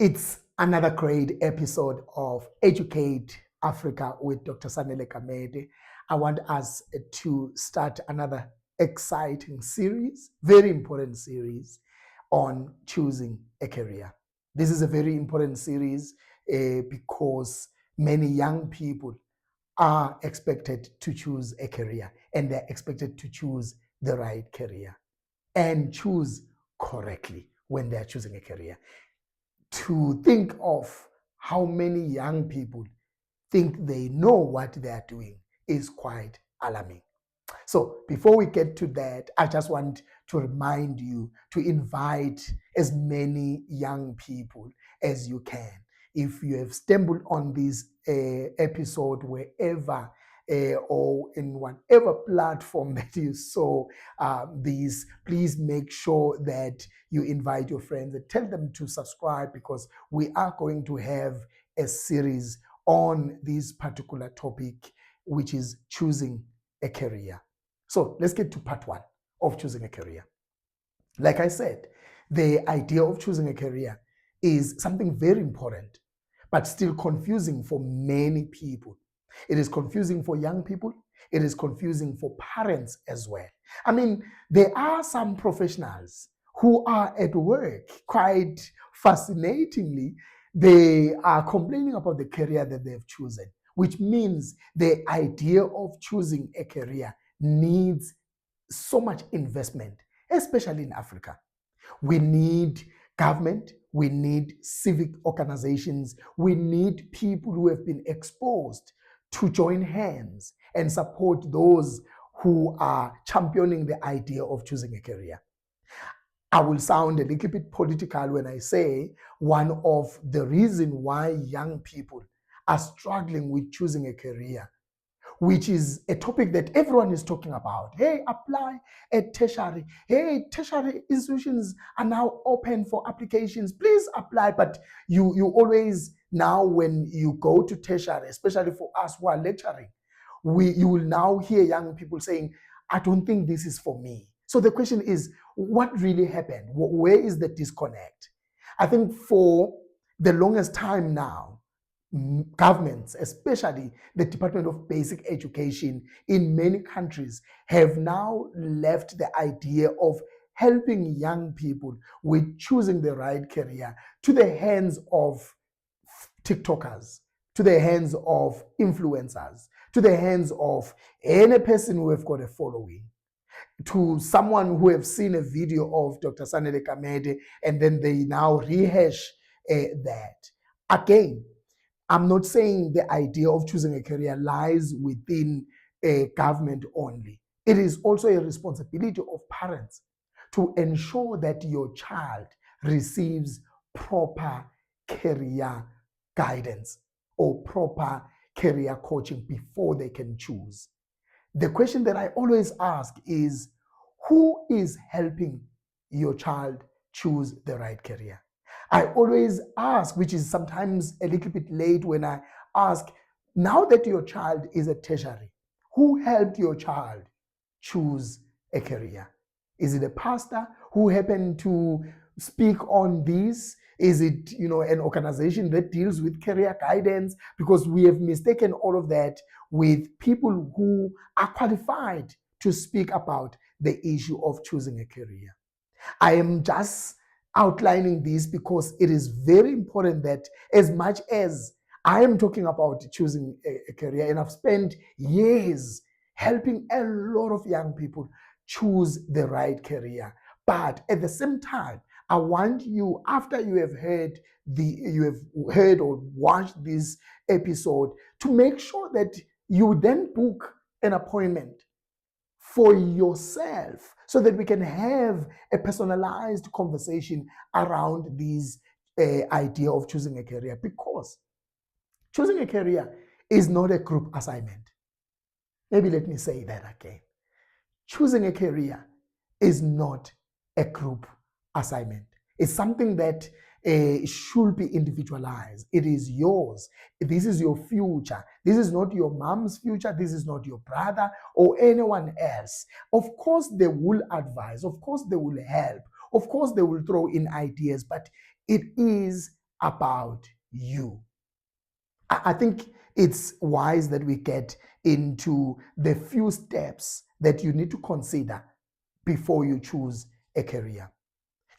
It's another great episode of Educate Africa with Dr. Sanele Kamede. I want us to start another exciting series, very important series on choosing a career. This is a very important series because many young people are expected to choose a career and they're expected to choose the right career and choose correctly when they're choosing a career. To think of how many young people think they know what they are doing is quite alarming. So before we get to that, I just want to remind you to invite as many young people as you can. If you have stumbled on this episode wherever or in whatever platform that you saw these, please make sure that you invite your friends and tell them to subscribe, because we are going to have a series on this particular topic, which is choosing a career. So let's get to part one of choosing a career. Like I said, the idea of choosing a career is something very important, but still confusing for many people. It is confusing for young people. It is confusing for parents as well. I mean, there are some professionals who are at work quite fascinatingly. They are complaining about the career that they've chosen, which means the idea of choosing a career needs so much investment, especially in Africa. We need government, we need civic organizations, we need people who have been exposed to join hands and support those who are championing the idea of choosing a career. I will sound a little bit political when I say one of the reasons why young people are struggling with choosing a career, which is a topic that everyone is talking about. Hey, apply at tertiary. Hey, tertiary institutions are now open for applications. Please apply. But you always, now when you go to tertiary, especially for us who are lecturing, you will now hear young people saying, I don't think this is for me. So the question is, what really happened? Where is the disconnect? I think for the longest time now, governments, especially the Department of Basic Education in many countries, have now left the idea of helping young people with choosing the right career to the hands of TikTokers, to the hands of influencers, to the hands of any person who have got a following, to someone who have seen a video of Dr. Sanele Kamede and then they now rehash that. Again, I'm not saying the idea of choosing a career lies within a government only. It is also a responsibility of parents to ensure that your child receives proper career guidance or proper career coaching before they can choose. The question that I always ask is, who is helping your child choose the right career? I always ask, which is sometimes a little bit late when I ask, now that your child is a tertiary, who helped your child choose a career? Is it a pastor who happened to speak on this? Is it, an organization that deals with career guidance? Because we have mistaken all of that with people who are qualified to speak about the issue of choosing a career. I am just outlining this because it is very important that, as much as I am talking about choosing a career, and I've spent years helping a lot of young people choose the right career, but at the same time, I want you, after you have heard or watched this episode, to make sure that you then book an appointment for yourself so that we can have a personalized conversation around this idea of choosing a career, because choosing a career is not a group assignment. Maybe let me say that again. Choosing a career is not a group assignment. It's something that should be individualized. It is yours. This is your future. This is not your mom's future. This is not your brother or anyone else. Of course, they will advise. Of course, they will help. Of course, they will throw in ideas, but it is about you. I think it's wise that we get into the few steps that you need to consider before you choose a career.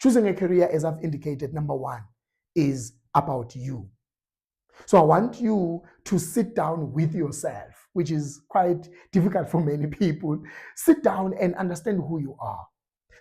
Choosing a career, as I've indicated, number one, is about you. So I want you to sit down with yourself, which is quite difficult for many people. Sit down and understand who you are.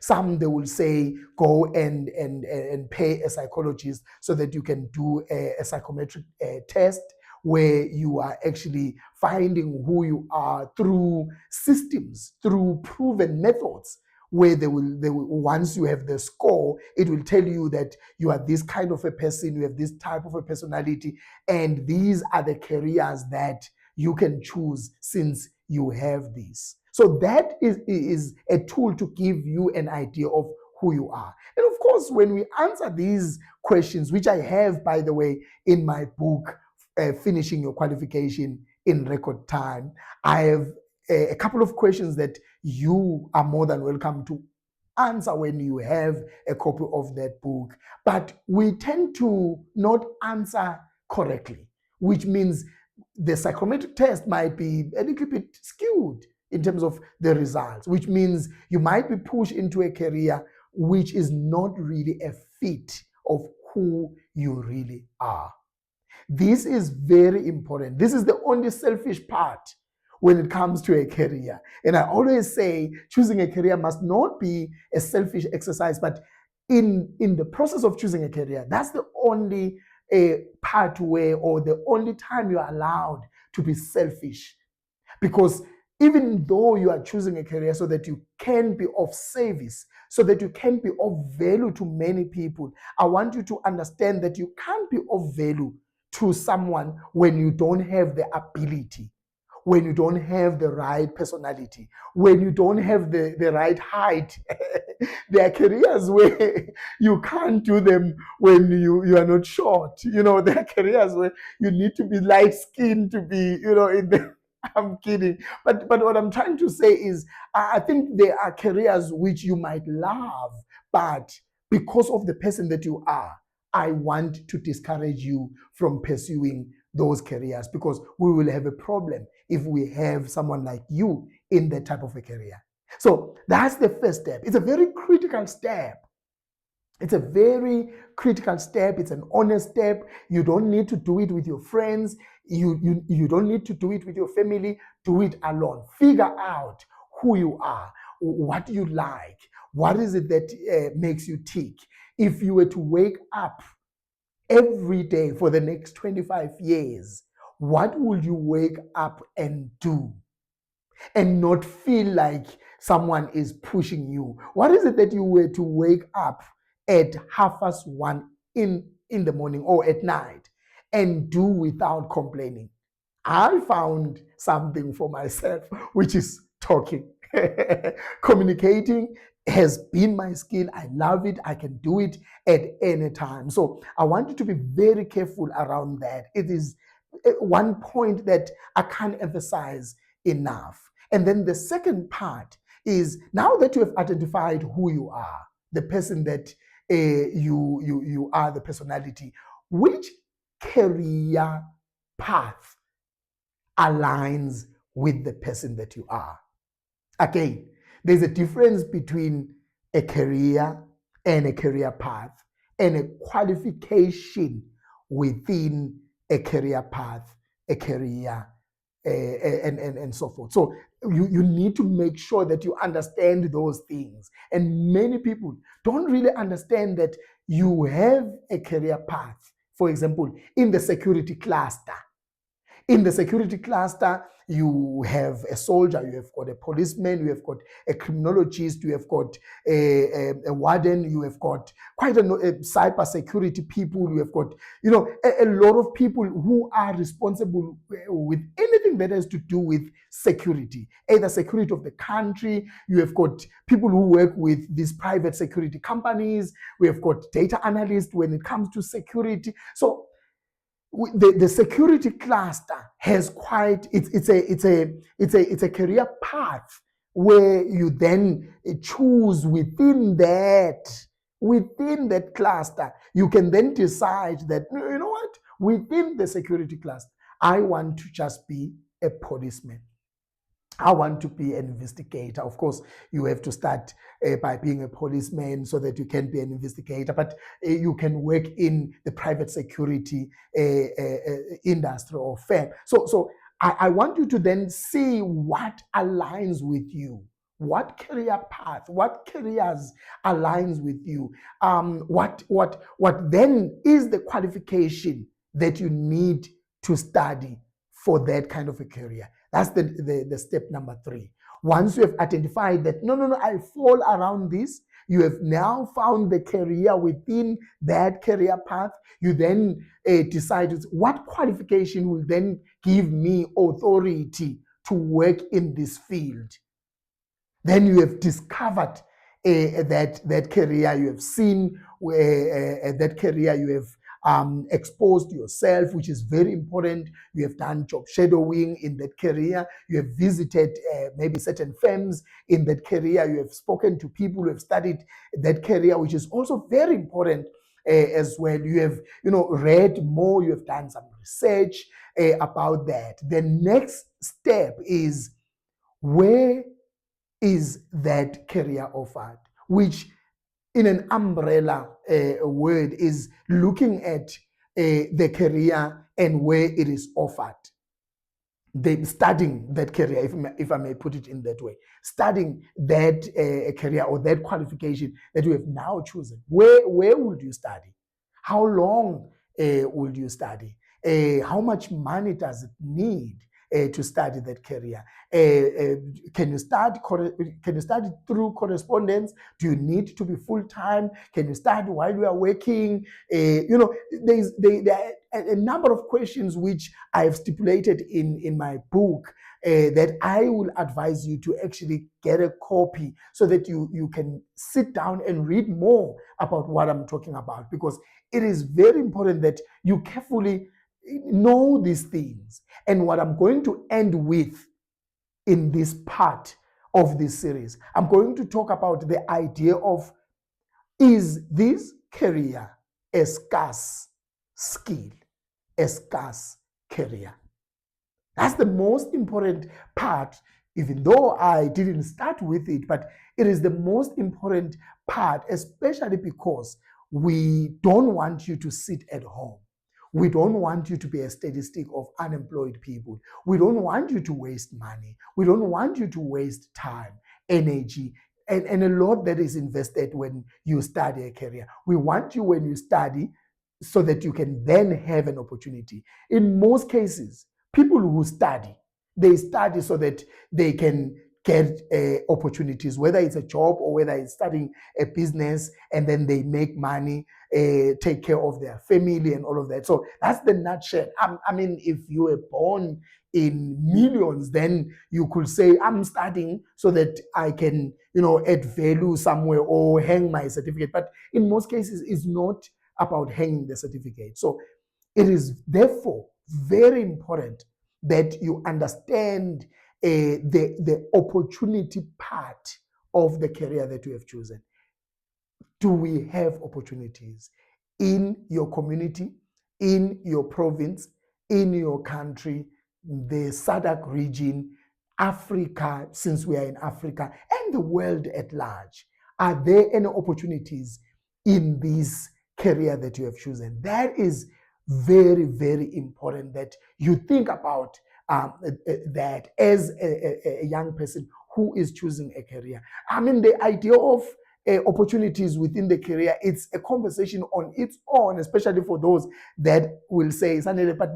Some, they will say, go and pay a psychologist so that you can do a psychometric test where you are actually finding who you are through systems, through proven methods, where they will once you have the score, it will tell you that you are this kind of a person, you have this type of a personality, and these are the careers that you can choose since you have these. So that is a tool to give you an idea of who you are. And of course, when we answer these questions, which I have, by the way, in my book, Finishing Your Qualification in Record Time, I have a couple of questions that you are more than welcome to answer when you have a copy of that book. But we tend to not answer correctly, which means the psychometric test might be a little bit skewed in terms of the results, which means you might be pushed into a career which is not really a fit of who you really are. This is very important. This is the only selfish part when it comes to a career. And I always say choosing a career must not be a selfish exercise, but in the process of choosing a career, that's the only part where, or the only time you're allowed to be selfish. Because even though you are choosing a career so that you can be of service, so that you can be of value to many people, I want you to understand that you can't be of value to someone when you don't have the ability, when you don't have the right personality, when you don't have the right height. There are careers where you can't do them when you are not short. There are careers where you need to be light skinned to be, in the I'm kidding. But what I'm trying to say is, I think there are careers which you might love, but because of the person that you are, I want to discourage you from pursuing those careers, because we will have a problem if we have someone like you in that type of a career. So that's the first step. It's a very critical step. It's a very critical step. It's an honest step. You don't need to do it with your friends. You don't need to do it with your family. Do it alone. Figure out who you are, what you like, what is it that makes you tick. If you were to wake up every day for the next 25 years, what will you wake up and do and not feel like someone is pushing you? What is it that you were to wake up at 1:30 in the morning or at night and do without complaining? I found something for myself, which is talking. Communicating has been my skill. I love it. I can do it at any time. So I want you to be very careful around that. It is one point that I can't emphasize enough. And then the second part is, now that you have identified who you are, the person that you are, the personality, which career path aligns with the person that you are? Again, there's a difference between a career and a career path and a qualification within a career path, a career, and so forth. So you need to make sure that you understand those things. And many people don't really understand that you have a career path. For example, in the security cluster. In the security cluster, you have a soldier, you have got a policeman, you have got a criminologist, you have got a warden, you have got quite a cyber security people, you have got, a lot of people who are responsible with anything that has to do with security, either security of the country. You have got people who work with these private security companies. We have got data analysts when it comes to security. So the security cluster has quite, it's a career path where you then choose within that within that cluster, you can then decide that, you know what, within the security cluster, I want to just be a policeman. I want to be an investigator. Of course, you have to start by being a policeman so that you can be an investigator, but you can work in the private security industry or firm. So I want you to then see what aligns with you. What career path, what careers aligns with you? What then is the qualification that you need to study for that kind of a career? That's the step number 3. Once you have identified that, no, I fall around this, you have now found the career within that career path, you then decide what qualification will then give me authority to work in this field. Then you have discovered that career, you have seen that career, you have exposed yourself, which is very important. You have done job shadowing in that career. You have visited maybe certain firms in that career. You have spoken to people who have studied that career, which is also very important as well. You have, read more. You have done some research about that. The next step is, where is that career offered? Which, in an umbrella word, is looking at the career and where it is offered. Studying that career, if I may put it in that way, studying that career or that qualification that you have now chosen. Where would you study? How long would you study? How much money does it need to study that career? Can you study through correspondence? Do you need to be full-time? Can you study while you are working? There are a number of questions which I've stipulated in my book that I will advise you to actually get a copy so that you can sit down and read more about what I'm talking about, because it is very important that you carefully know these things. And what I'm going to end with in this part of this series, I'm going to talk about the idea of, is this career a scarce skill, a scarce career? That's the most important part, even though I didn't start with it, but it is the most important part, especially because we don't want you to sit at home. We don't want you to be a statistic of unemployed people. We don't want you to waste money. We don't want you to waste time, energy, and a lot that is invested when you study a career. We want you, when you study, so that you can then have an opportunity. In most cases, people who study, they study so that they can get opportunities, whether it's a job or whether it's starting a business, and then they make money, take care of their family and all of that. So that's the nutshell. I mean, if you were born in millions, then you could say, I'm studying so that I can, add value somewhere or hang my certificate. But in most cases, it's not about hanging the certificate. So it is therefore very important that you understand the opportunity part of the career that you have chosen. Do we have opportunities in your community, in your province, in your country, the SADC region, Africa, since we are in Africa, and the world at large? Are there any opportunities in this career that you have chosen? That is very, very important that you think about that as a young person who is choosing a career. I mean, the idea of opportunities within the career, it's a conversation on its own, especially for those that will say, but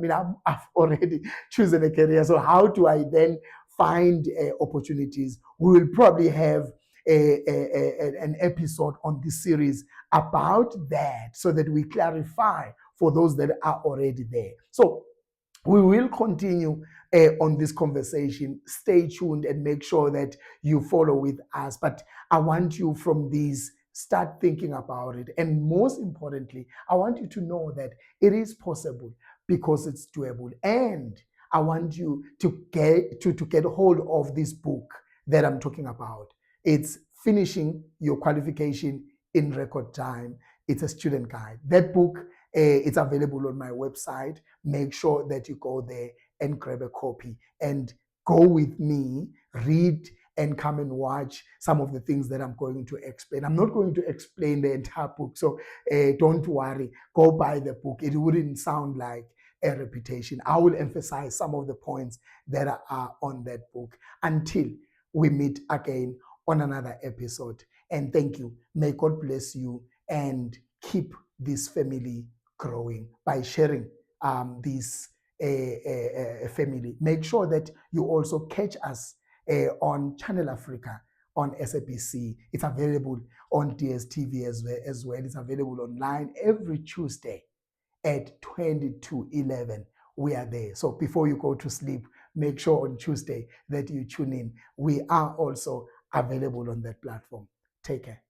I've already chosen a career, so how do I then find opportunities? We will probably have an episode on this series about that, so that we clarify for those that are already there. So we will continue on this conversation. Stay tuned and make sure that you follow with us. But I want you, from these, start thinking about it. And most importantly, I want you to know that it is possible because it's doable. And I want you to get hold of this book that I'm talking about. It's Finishing Your Qualification in record time. It's a student guide. That book, it's available on my website. Make sure that you go there and grab a copy and go with me, read, and come and watch some of the things that I'm going to explain. I'm not going to explain the entire book, so don't worry. Go buy the book. It wouldn't sound like a reputation. I will emphasize some of the points that are on that book until we meet again on another episode. And thank you. May God bless you and keep this family growing by sharing this family. Make sure that you also catch us on Channel Africa on SABC. It's available on DSTV as well. It's available online every Tuesday at 22:11. We are there. So before you go to sleep, make sure on Tuesday that you tune in. We are also available on that platform. Take care.